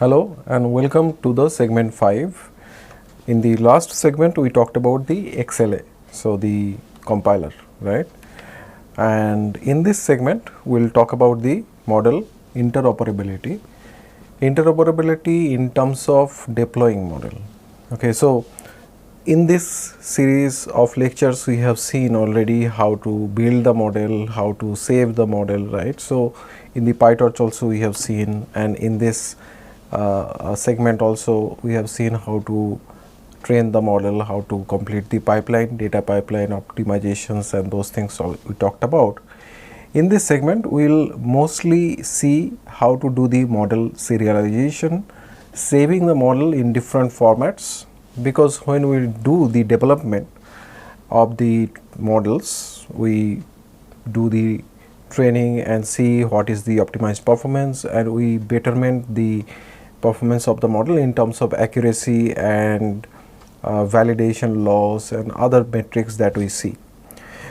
Hello and welcome to the segment 5. In the last segment we talked about the XLA, so the compiler, right? And in this segment we'll talk about the model interoperability. Interoperability in terms of deploying model. Okay, so in this series of lectures we have seen already how to build the model, how to save the model, right? So in the PyTorch also we have seen, and in this segment also we have seen how to train the model, how to complete the pipeline, data pipeline optimizations, and those things all we talked about. In this segment we will mostly see how to do the model serialization, saving the model in different formats, because when we do the development of the models we do the training and see what is the optimized performance, and we betterment the performance of the model in terms of accuracy and validation loss and other metrics that we see.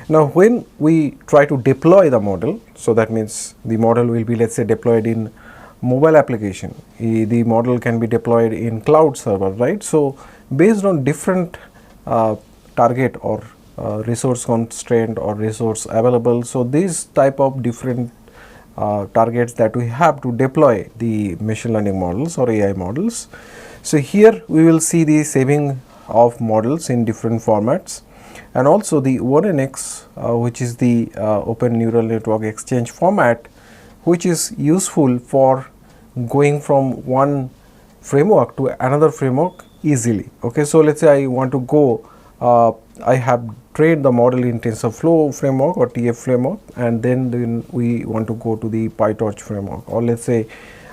Now when we try to deploy the model, so that means the model will be, let's say, deployed in mobile application, the model can be deployed in cloud server, right? So based on different target or resource constraint or resource available, so these type of different targets that we have to deploy the machine learning models or AI models. So here we will see the saving of models in different formats, and also the ONNX, which is the Open Neural Network Exchange format, which is useful for going from one framework to another framework easily. Okay, so let's say I want to go, I have trained the model in TensorFlow framework or TF framework, and then we want to go to the PyTorch framework, or let's say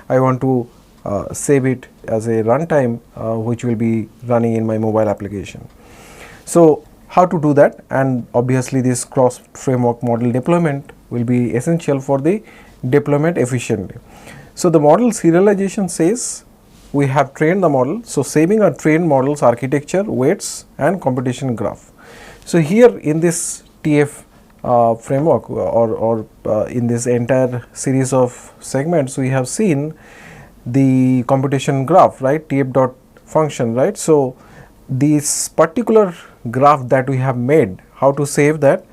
I want to save it as a runtime which will be running in my mobile application. So how to do that? And obviously this cross framework model deployment will be essential for the deployment efficiently. So the model serialization says we have trained the model, so saving our trained models architecture, weights and computation graph. So here in this TF framework or in this entire series of segments we have seen the computation graph, right, TF dot function, right? So this particular graph that we have made, how to save that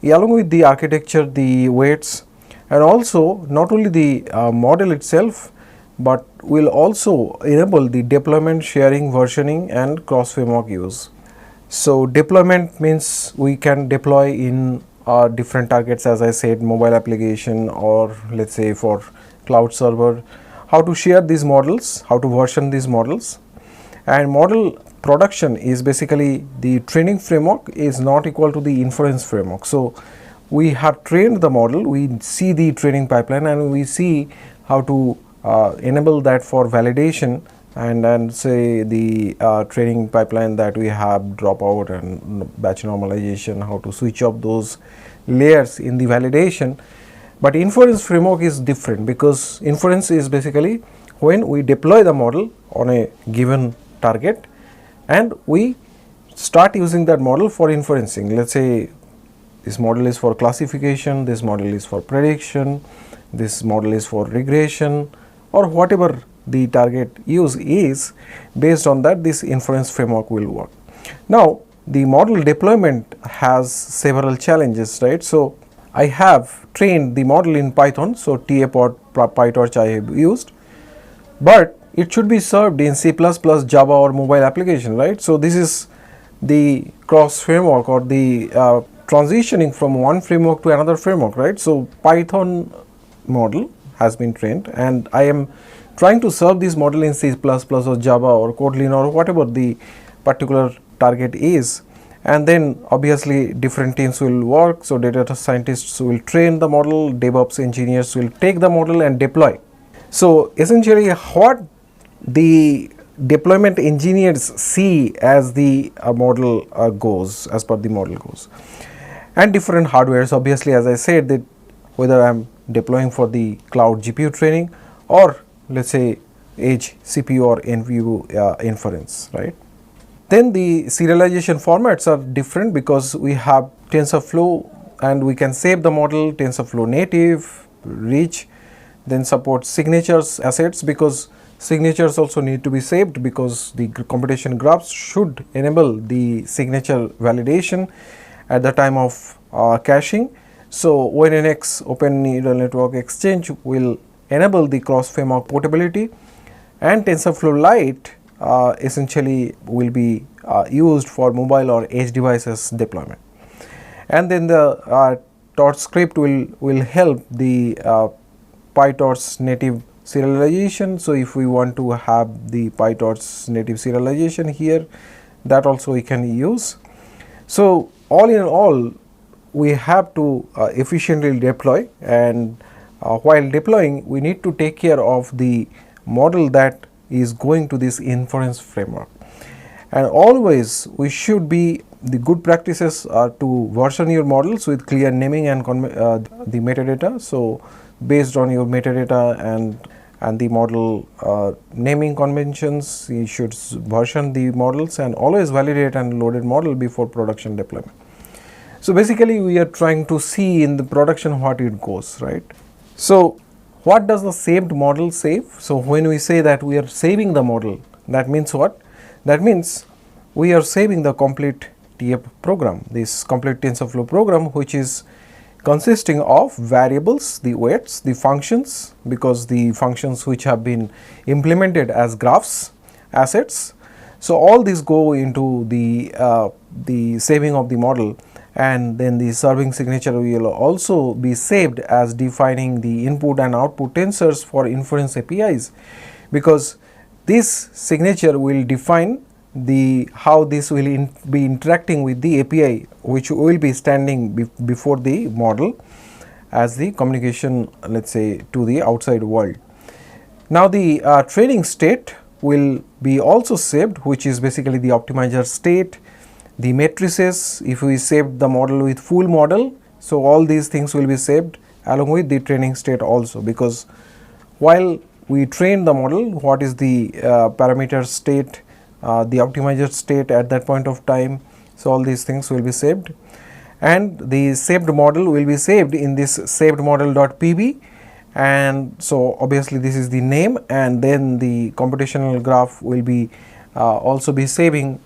along with the architecture, the weights, and also not only the model itself, but will also enable the deployment, sharing, versioning and cross framework use. So deployment means we can deploy in different targets, as I said, mobile application or let's say for cloud server, how to share these models, how to version these models. And model production is basically the training framework is not equal to the inference framework. So we have trained the model, we see the training pipeline and we see how to enable that for validation, and say the training pipeline that we have dropout and batch normalization, how to switch off those layers in the validation. But inference framework is different, because inference is basically when we deploy the model on a given target and we start using that model for inferencing. Let's say this model is for classification, this model is for prediction, this model is for regression, or whatever the target use is, based on that this inference framework will work. Now the model deployment has several challenges, right? So I have trained the model in Python, so TF or PyTorch I have used, but it should be served in C++, Java or mobile application, right? So this is the cross framework or the transitioning from one framework to another framework, right? So Python model has been trained and I am trying to serve this model in C++ or Java or Kotlin or whatever the particular target is, and then obviously different teams will work. So data scientists will train the model, DevOps engineers will take the model and deploy. So essentially what the deployment engineers see as the model goes, as per the model goes, and different hardwares, obviously, as I said, that whether I am deploying for the cloud GPU training or let's say edge CPU or NPU inference, right? Then the serialization formats are different, because we have TensorFlow and we can save the model, TensorFlow native, rich, then support signatures assets, because signatures also need to be saved, because the computation graphs should enable the signature validation at the time of caching. So ONNX, Open Neural Network Exchange, will enable the cross framework portability, and TensorFlow Lite essentially will be used for mobile or edge devices deployment. And then the torch script will help the PyTorch native serialization. So if we want to have the PyTorch native serialization here, that also we can use. So all in all, we have to efficiently deploy, and while deploying we need to take care of the model that is going to this inference framework. And always we should be, the good practices are to version your models with clear naming and the metadata. So based on your metadata and the model naming conventions, you should version the models and always validate and loaded model before production deployment. So basically we are trying to see in the production what it goes, right. So what does the saved model save? So when we say that we are saving the model, that means what? That means we are saving the complete TF program, this complete TensorFlow program, which is consisting of variables, the weights, the functions, because the functions which have been implemented as graphs, assets. So all these go into the saving of the model, and then the serving signature will also be saved as defining the input and output tensors for inference APIs, because this signature will define the how this will be interacting with the API, which will be standing before the model as the communication, let's say, to the outside world. Now the training state will be also saved, which is basically the optimizer state, the matrices. If we saved the model with full model, so all these things will be saved along with the training state also, because while we train the model, what is the parameter state, the optimizer state at that point of time, so all these things will be saved. And the saved model will be saved in this SavedModel.pb, and so obviously this is the name, and then the computational graph will be also be saving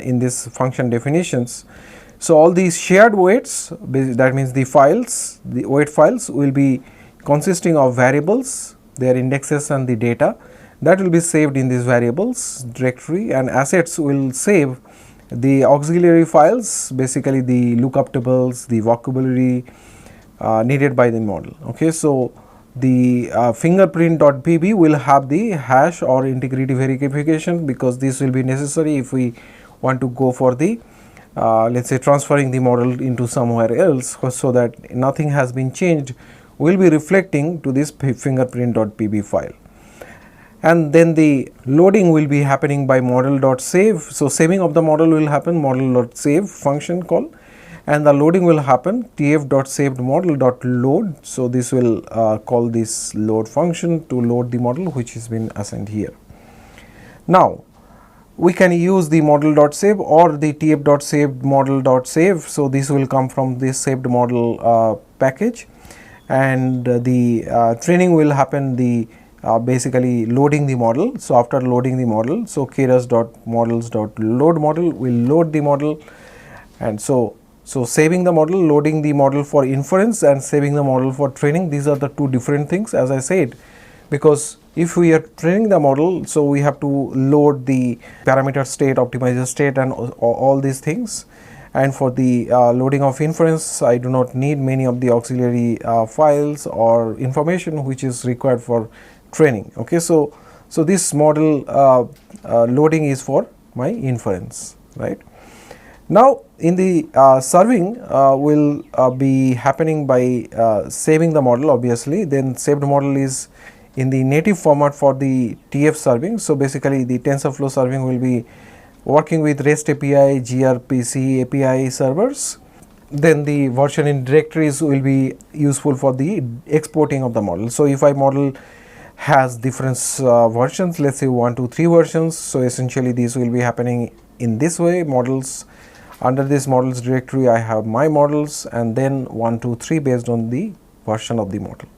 in this function definitions. So all these shared weights, that means the files, the weight files will be consisting of variables, their indexes and the data, that will be saved in these variables directory, and assets will save the auxiliary files, basically the lookup tables, the vocabulary needed by the model. Okay, so the fingerprint.pb will have the hash or integrity verification, because this will be necessary if we want to go for the let's say transferring the model into somewhere else, so that nothing has been changed, will be reflecting to this fingerprint.pb file. And then the loading will be happening by model.save. So saving of the model will happen model.save function call, and the loading will happen tf.savedModel.load. So this will call this load function to load the model which has been assigned here. Now we can use the model.save or the tf.savedModel.save. So this will come from this saved model package, and the training will happen the basically loading the model. So after loading the model, so keras.models.load model will load the model, and so saving the model, loading the model for inference, and saving the model for training. These are the two different things, as I said, because if we are training the model, so we have to load the parameter state, optimizer state, and all these things. And for the loading of inference, I do not need many of the auxiliary files or information which is required for training. Okay, so this model loading is for my inference, right. Now in the serving will be happening by saving the model, obviously. Then saved model is in the native format for the TF serving. So basically the TensorFlow serving will be working with REST API, gRPC API servers. Then the version in directories will be useful for the exporting of the model. So if my model has different versions, let's say 1, 2, 3 versions, so essentially these will be happening in this way. Models, under this models directory I have my models, and then 1, 2, 3 based on the version of the model.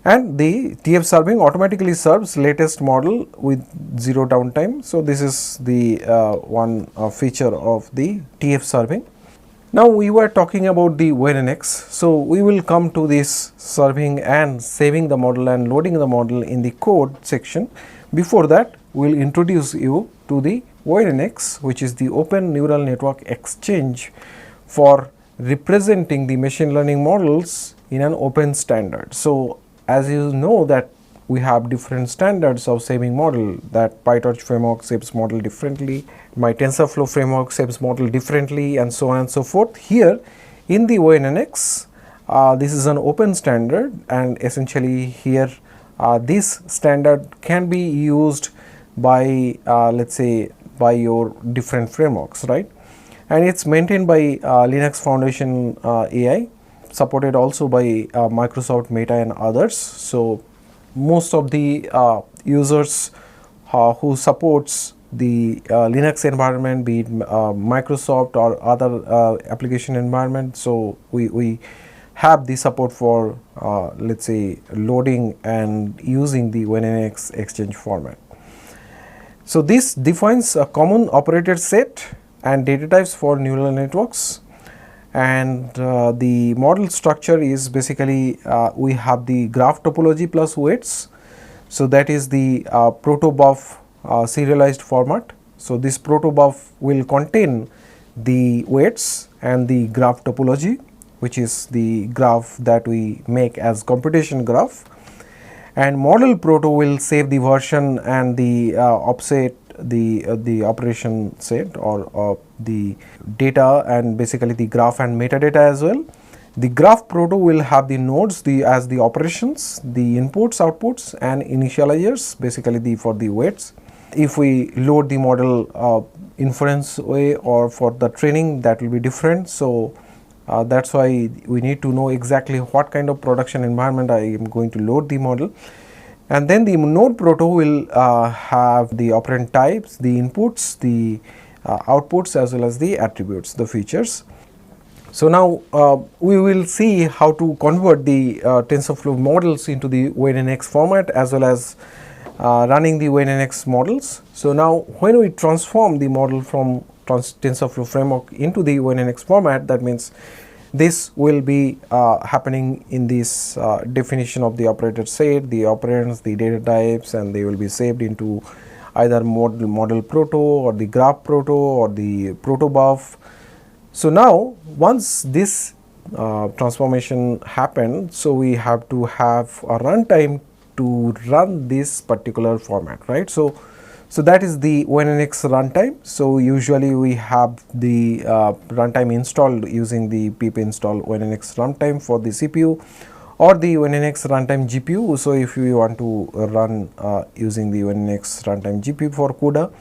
and the TF serving automatically serves latest model with zero downtime. So, this is the one feature of the TF serving. Now, we were talking about the ONNX. So, we will come to this serving and saving the model and loading the model in the code section. Before that, we will introduce you to the ONNX, which is the Open Neural Network Exchange for representing the machine learning models in an open standard. So, as you know that we have different standards of saving model, that PyTorch framework saves model differently, my TensorFlow framework saves model differently, and so on and so forth. Here in the ONNX, this is an open standard, and essentially here this standard can be used by let us say by your different frameworks, right, and it is maintained by Linux Foundation AI, supported also by Microsoft Meta and others. So, most of the users who supports the Linux environment, be it Microsoft or other application environment. So, we have the support for let us say loading and using the ONNX exchange format. So, this defines a common operator set and data types for neural networks, and the model structure is basically we have the graph topology plus weights. So, that is the protobuf serialized format. So, this protobuf will contain the weights and the graph topology, which is the graph that we make as computation graph, and model proto will save the version and the offset, the operation set or the data, and basically the graph and metadata as well. The graph proto will have the nodes as the operations, the inputs, outputs, and initializers, basically for the weights. If we load the model inference way or for the training, that will be different. So, that is why we need to know exactly what kind of production environment I am going to load the model. And then the node proto will have the operand types, the inputs, the outputs, as well as the attributes, the features. So, now we will see how to convert the TensorFlow models into the ONNX format, as well as running the ONNX models. So, now when we transform the model from TensorFlow framework into the ONNX format, that means this will be happening in this definition of the operator set, the operands, the data types, and they will be saved into either model proto or the graph proto or the protobuf. So, now once this transformation happened, so we have to have a runtime to run this particular format, right. So, that is the ONNX runtime. So, usually we have the runtime installed using the pip install ONNX runtime for the CPU or the ONNX runtime GPU. So, if you want to run using the ONNX runtime GPU for CUDA,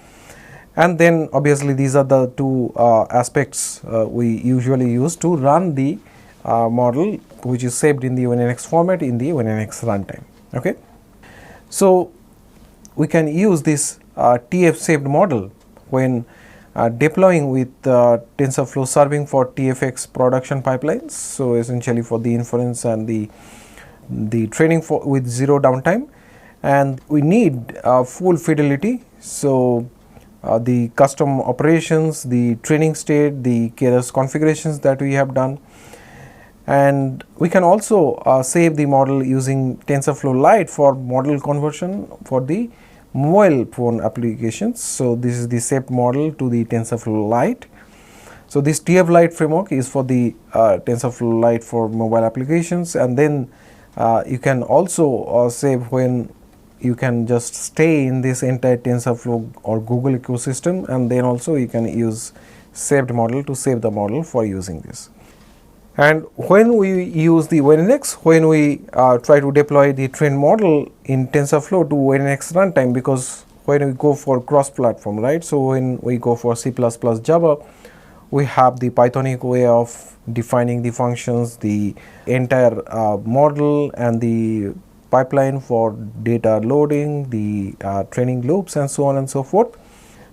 and then obviously these are the two aspects we usually use to run the model, which is saved in the ONNX format in the ONNX runtime. Okay. So, we can use this TF saved model when deploying with TensorFlow serving for TFX production pipelines. So, essentially for the inference and the training with zero downtime, and we need full fidelity. So, the custom operations, the training state, the keras configurations that we have done, and we can also save the model using TensorFlow Lite for model conversion for the mobile phone applications. So, this is the saved model to the TensorFlow Lite. So, this TF Lite framework is for the TensorFlow Lite for mobile applications, and then you can also save when you can just stay in this entire TensorFlow or Google ecosystem, and then also you can use saved model to save the model for using this. And when we use the ONNX, when we try to deploy the trained model in TensorFlow to ONNX runtime, because when we go for cross platform, right. So, when we go for C++, Java, we have the Pythonic way of defining the functions, the entire model and the pipeline for data loading, the training loops, and so on and so forth.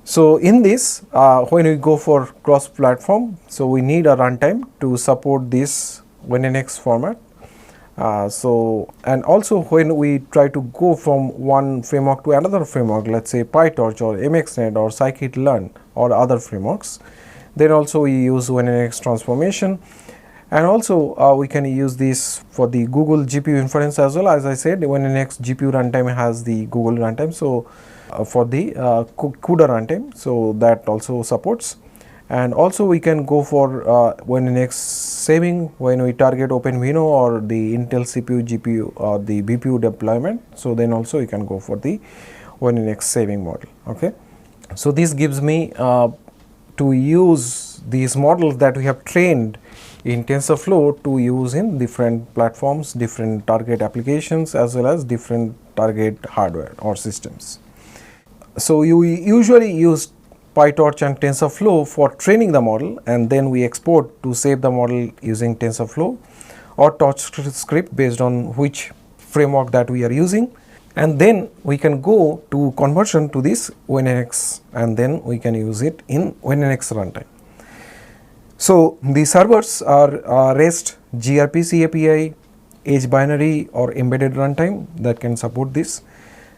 So, in this when we go for cross platform, so we need a runtime to support this ONNX format, And also when we try to go from one framework to another framework, let's say PyTorch or MXNet or scikit-learn or other frameworks, then also we use ONNX transformation. And also we can use this for the Google GPU inference as well. As I said, ONNX GPU runtime has the Google runtime, so for the CUDA runtime, so that also supports. And also we can go for ONNX saving when we target OpenVINO or the Intel CPU, GPU or the BPU deployment. So then also you can go for the ONNX saving model. Okay. So this gives me to use these models that we have trained in TensorFlow to use in different platforms, different target applications, as well as different target hardware or systems. So you usually use PyTorch and TensorFlow for training the model, and then we export to save the model using TensorFlow or Torch script based on which framework that we are using. And then we can go to conversion to this ONNX, and then we can use it in ONNX runtime. So the servers are REST, gRPC API, Edge binary or embedded runtime that can support this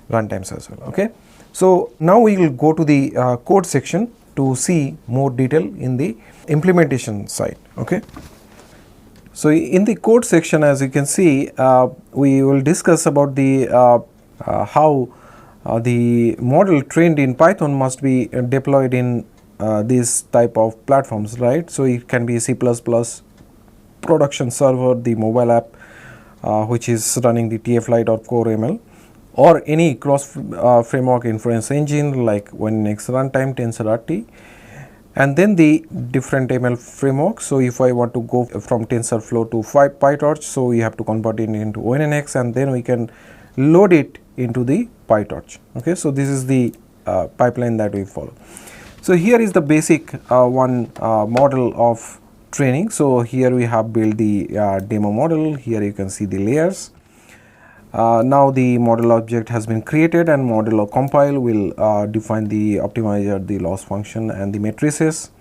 runtimes as well. Okay. So now we will go to the code section to see more detail in the implementation side. Okay. So in the code section, as you can see, we will discuss about the how the model trained in Python must be deployed in these type of platforms, right? So it can be C++, production server, the mobile app, which is running the TF-Lite or Core ML, or any cross framework inference engine like ONNX runtime, TensorRT, and then the different ML frameworks. So if I want to go from TensorFlow to PyTorch, so we have to convert it into ONNX, and then we can load it into the PyTorch. Okay, so this is the pipeline that we follow. So here is the basic one model of training. So here we have built the demo model. Here you can see the layers. Now the model object has been created, and model or compile will define the optimizer, the loss function, and the matrices.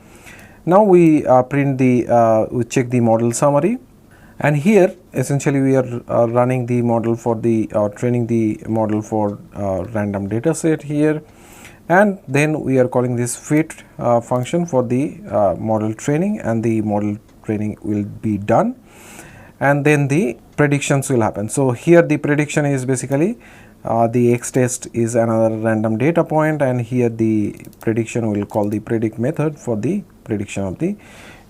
Now we print the we check the model summary, and here essentially we are running the model for the training the model for random data set here, and then we are calling this fit function for the model training, and the model training will be done, and then the predictions will happen. So here the prediction is basically the X test is another random data point, and here the prediction will call the predict method for the prediction of the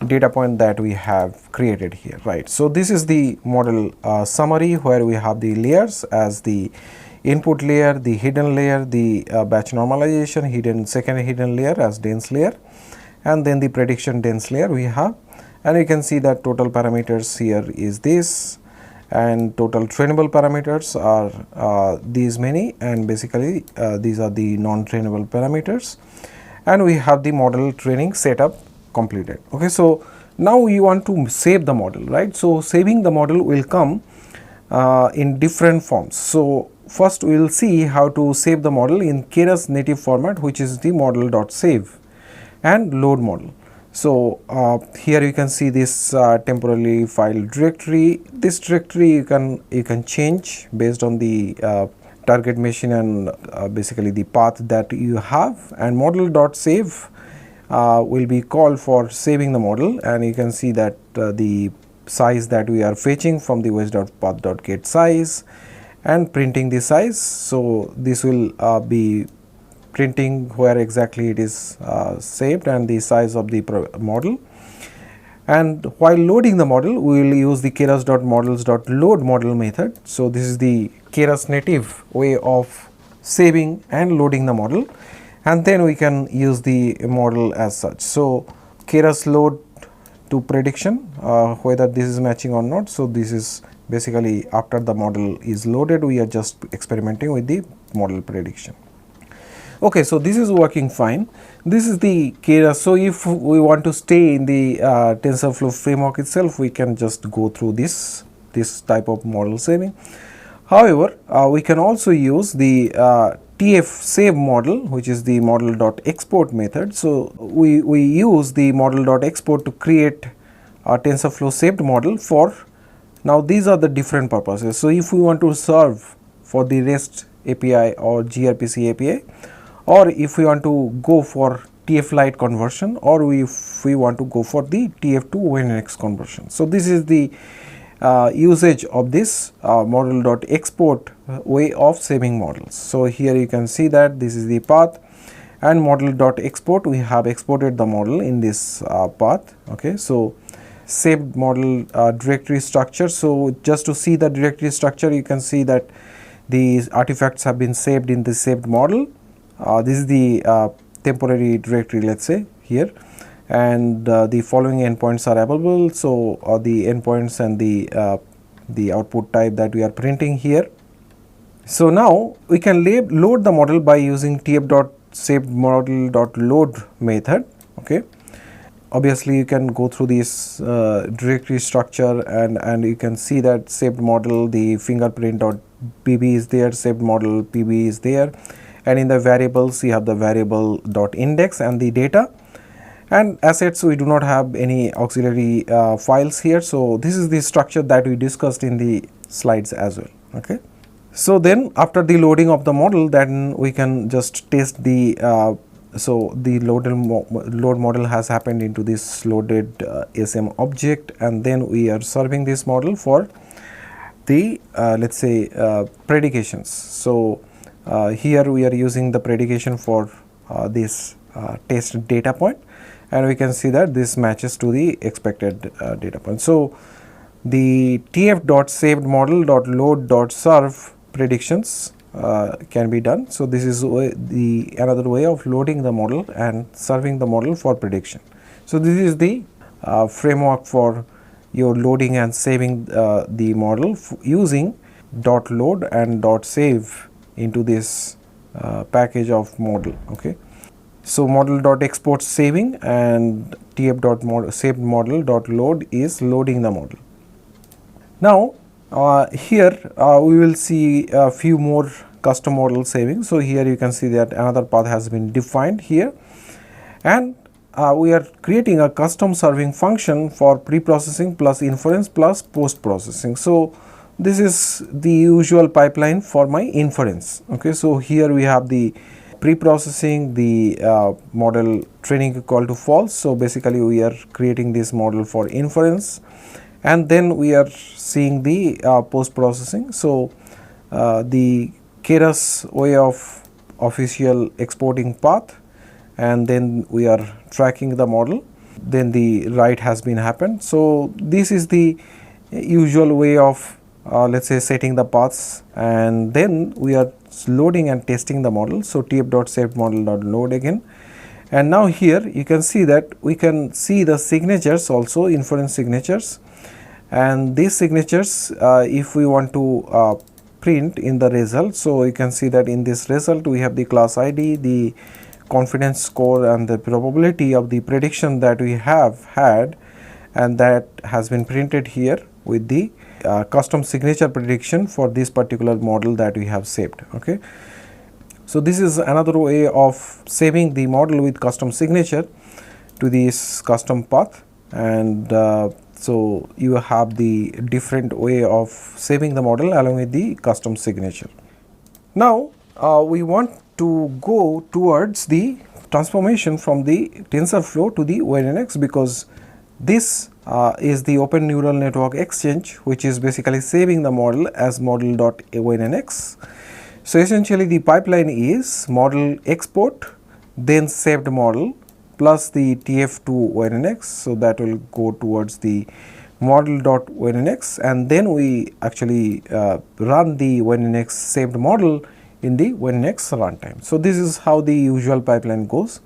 data point that we have created here, right? So this is the model summary, where we have the layers as the input layer, the hidden layer, the batch normalization, second hidden layer as dense layer, and then the prediction dense layer we have. And you can see that total parameters here is this, and total trainable parameters are these many, and basically these are the non-trainable parameters, and we have the model training setup completed. Okay, so now we want to save the model, right? So saving the model will come in different forms. So first we will see how to save the model in Keras native format, which is the model.save and load model. So here you can see this temporary file directory. This directory you can change based on the target machine and basically the path that you have, and model.save will be called for saving the model, and you can see that the size that we are fetching from the was.path.get size and printing the size. So this will be printing where exactly it is saved and the size of the model. And while loading the model, we will use the keras.models.load model method. So this is the Keras native way of saving and loading the model, and then we can use the model as such. So Keras load to prediction, whether this is matching or not. So this is basically after the model is loaded, we are just experimenting with the model prediction. Okay, so this is working fine. This is the Keras. So if we want to stay in the TensorFlow framework itself, we can just go through this type of model saving. However, we can also use the TF save model, which is the model.export method. So we use the model.export to create a TensorFlow saved model for Now these are the different purposes. So if we want to serve for the REST API or gRPC API, or if we want to go for TF Lite conversion, or if we want to go for the TF to ONNX conversion. So this is the usage of this model.export way of saving models. So here you can see that this is the path, and model.export, we have exported the model in this path. Okay, so saved model directory structure. So just to see the directory structure, you can see that these artifacts have been saved in the saved model. This is the temporary directory, let's say here, and the following endpoints are available. So the endpoints and the output type that we are printing here. So now we can load the model by using tf.savedModel.load method. Okay, obviously you can go through this directory structure, and you can see that saved model, the fingerprint.pb is there, saved model pb is there, and in the variables you have the variable.index and the data. And assets, we do not have any auxiliary files here. So this is the structure that we discussed in the slides as well. Okay. So then after the loading of the model, then we can just test the so the load model has happened into this loaded SM object, and then we are serving this model for the let's say predications. So here we are using the predication for this test data point, and we can see that this matches to the expected data point. So the tf.savedModel.load.serve predictions can be done. So this is the another way of loading the model and serving the model for prediction. So this is the framework for your loading and saving the model using .load and .save into this package of model. Okay. So model.export saving, and tf.savedModel.load is loading the model. Now here we will see a few more custom model saving. So here you can see that another path has been defined here, and we are creating a custom serving function for pre-processing plus inference plus post-processing. So this is the usual pipeline for my inference. Okay, so here we have the pre-processing, the model training equal to false. So basically we are creating this model for inference, and then we are seeing the post-processing. So the Keras way of official exporting path, and then we are tracking the model, then the write has been happened. So this is the usual way of let's say setting the paths, and then we are loading and testing the model. So tf.savedModel.load again, and now here you can see that we can see the signatures also, inference signatures, and these signatures if we want to print in the result. So you can see that in this result we have the class ID, the confidence score, and the probability of the prediction that we have had, and that has been printed here with the custom signature prediction for this particular model that we have saved. Okay. So this is another way of saving the model with custom signature to this custom path, and so you have the different way of saving the model along with the custom signature. Now we want to go towards the transformation from the TensorFlow to the ONNX, because this is the Open Neural Network Exchange, which is basically saving the model as model.ONNX. So essentially the pipeline is model export, then saved model plus the TF to ONNX. So that will go towards the model.ONNX, and then we actually run the ONNX saved model in the ONNX runtime. So this is how the usual pipeline goes,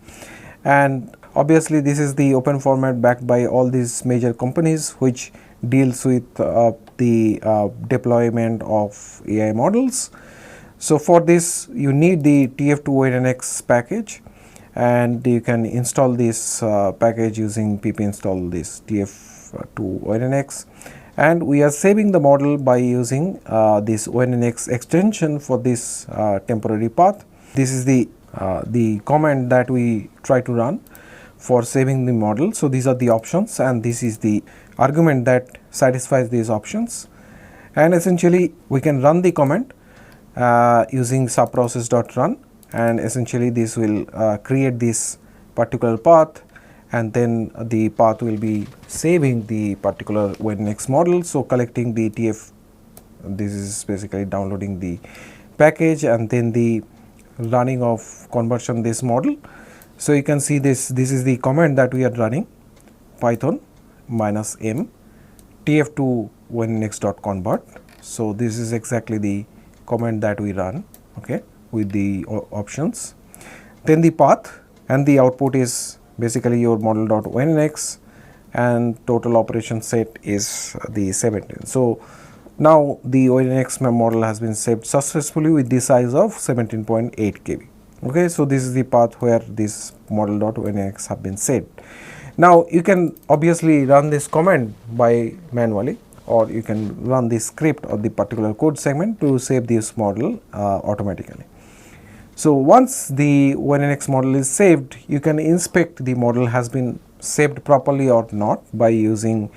and obviously this is the open format backed by all these major companies which deals with the deployment of AI models. So for this you need the TF to ONNX package, and you can install this package using pip install this TF to ONNX, and we are saving the model by using this ONNX extension for this temporary path. This is the command that we try to run for saving the model. So these are the options, and this is the argument that satisfies these options. And essentially we can run the command using subprocess.run, and essentially this will create this particular path, and then the path will be saving the particular ONNX model. So collecting the TF, this is basically downloading the package, and then the running of conversion this model. So you can see this is the command that we are running, python -m tf2 ONNX.convert. So this is exactly the command that we run, okay, with the options. Then the path and the output is basically your model.ONNX, and total operation set is the 17. So now the ONNX model has been saved successfully with the size of 17.8 KB. Okay, so this is the path where this model.ONNX have been saved. Now you can obviously run this command by manually, or you can run the script or the particular code segment to save this model automatically. So once the ONNX model is saved, you can inspect the model has been saved properly or not by using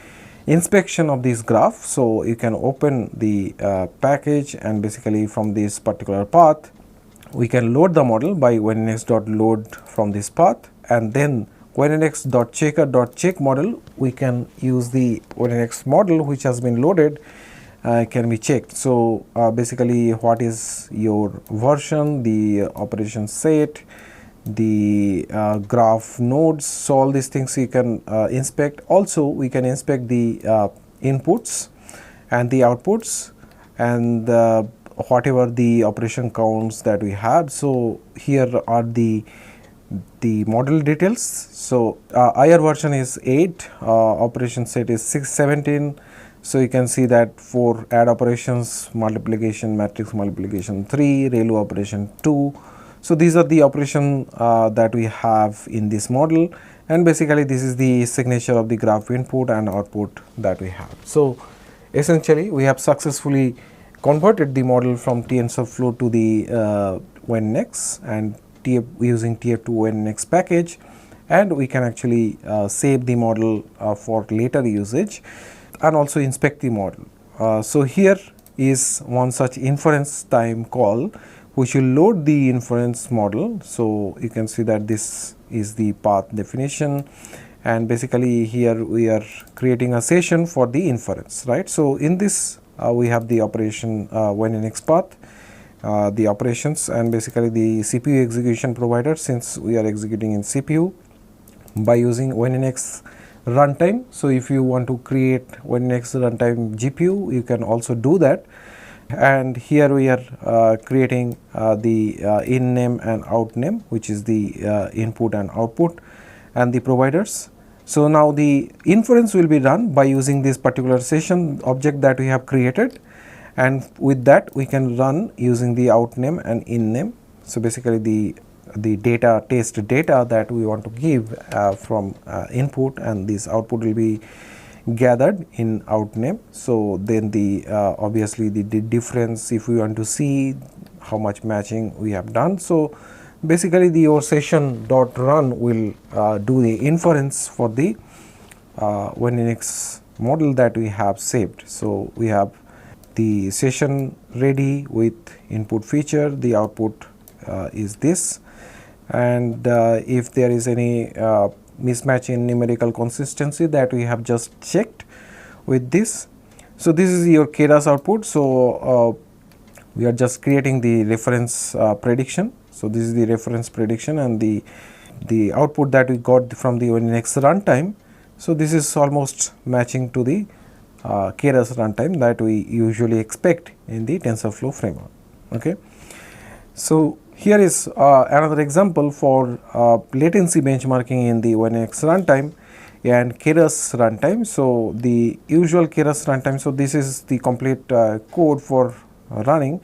inspection of this graph. So you can open the package, and basically from this particular path we can load the model by ONNX.load from this path, and then ONNX.checker.check model, we can use the ONNX model which has been loaded can be checked. So basically what is your version, the operation set, the graph nodes, so all these things you can inspect. Also we can inspect the inputs and the outputs, and whatever the operation counts that we have. So here are the model details. So IR version is 8, operation set is 17. So you can see that for add operations, multiplication, matrix multiplication 3, ReLU operation 2. So these are the operation that we have in this model, and basically this is the signature of the graph input and output that we have. So essentially we have successfully converted the model from TensorFlow to the ONNX, and using TF2 ONNX package, and we can actually save the model for later usage and also inspect the model. So here is one such inference time call which will load the inference model. So you can see that this is the path definition, and basically here we are creating a session for the inference, right. So in this we have the operation ONNX path, the operations, and basically the CPU execution provider, since we are executing in CPU by using ONNX runtime. So if you want to create ONNX runtime GPU, you can also do that. And here we are creating the in name and out name, which is the input and output, and the providers. So now the inference will be run by using this particular session object that we have created, and with that we can run using the out name and in name. So basically the data, test data that we want to give from input, and this output will be gathered in out name. So then the obviously the difference, if we want to see how much matching we have done. So basically your session dot run will do the inference for the ONNX model that we have saved. So we have the session ready with input feature, the output is this, and if there is any mismatch in numerical consistency that we have just checked with this. So this is your Keras output. So we are just creating the reference prediction. So this is the reference prediction, and the output that we got from the ONNX runtime. So this is almost matching to the Keras runtime that we usually expect in the TensorFlow framework. Okay. So here is another example for latency benchmarking in the ONNX runtime and Keras runtime. So the usual Keras runtime, so this is the complete code for running,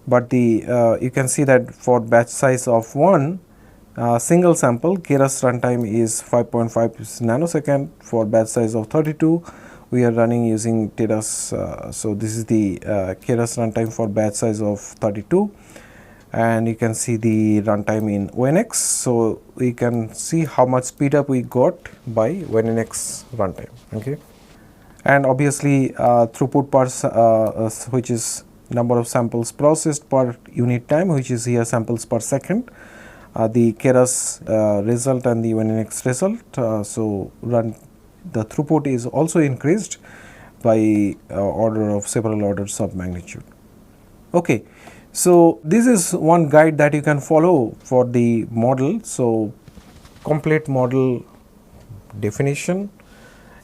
but the you can see that for batch size of 1 single sample, Keras runtime is 5.5 nanosecond. For batch size of 32, we are running using Keras. So this is the Keras runtime for batch size of 32. and you can see the runtime in ONNX. So we can see how much speed up we got by ONNX runtime. Okay, and obviously throughput per which is number of samples processed per unit time, which is here samples per second. The Keras result and the ONNX result. So the throughput is also increased by order of several orders of magnitude. Okay, so this is one guide that you can follow for the model. So complete model definition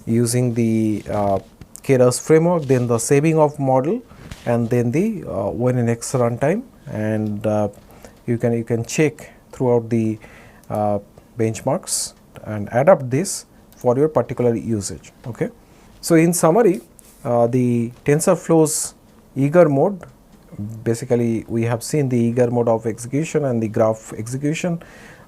using the Keras framework, then the saving of model, and then the ONNX runtime, and you can check throughout the benchmarks and adapt this for your particular usage. Okay, so in summary, the TensorFlow's eager mode, basically we have seen the eager mode of execution and the graph execution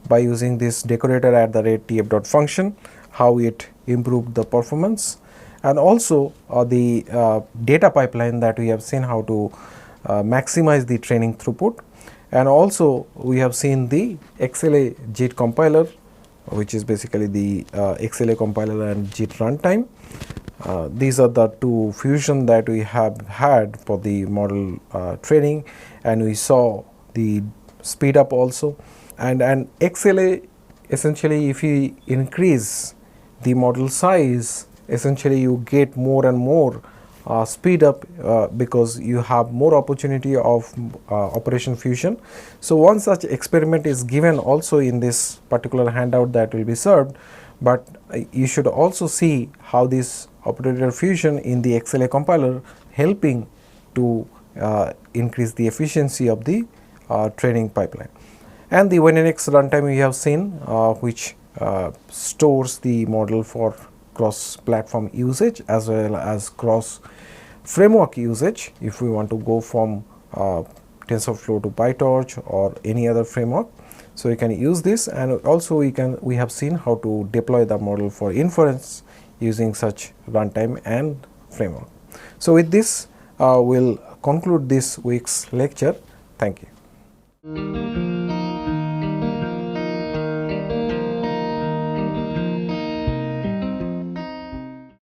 by using this decorator at the rate tf dot function, how it improved the performance, and also the data pipeline that we have seen how to maximize the training throughput, and also we have seen the XLA JIT compiler, which is basically the XLA compiler and JIT runtime. These are the two fusion that we have had for the model training, and we saw the speed up also. And XLA, essentially if you increase the model size, essentially you get more and more speed up because you have more opportunity of operation fusion. So one such experiment is given also in this particular handout that will be served, but you should also see how this operator fusion in the XLA compiler helping to increase the efficiency of the training pipeline. And the ONNX runtime we have seen, which stores the model for cross platform usage as well as cross framework usage if we want to go from TensorFlow to PyTorch or any other framework. So we can use this, and also we have seen how to deploy the model for inference using such runtime and framework. So with this we'll conclude this week's lecture. Thank you.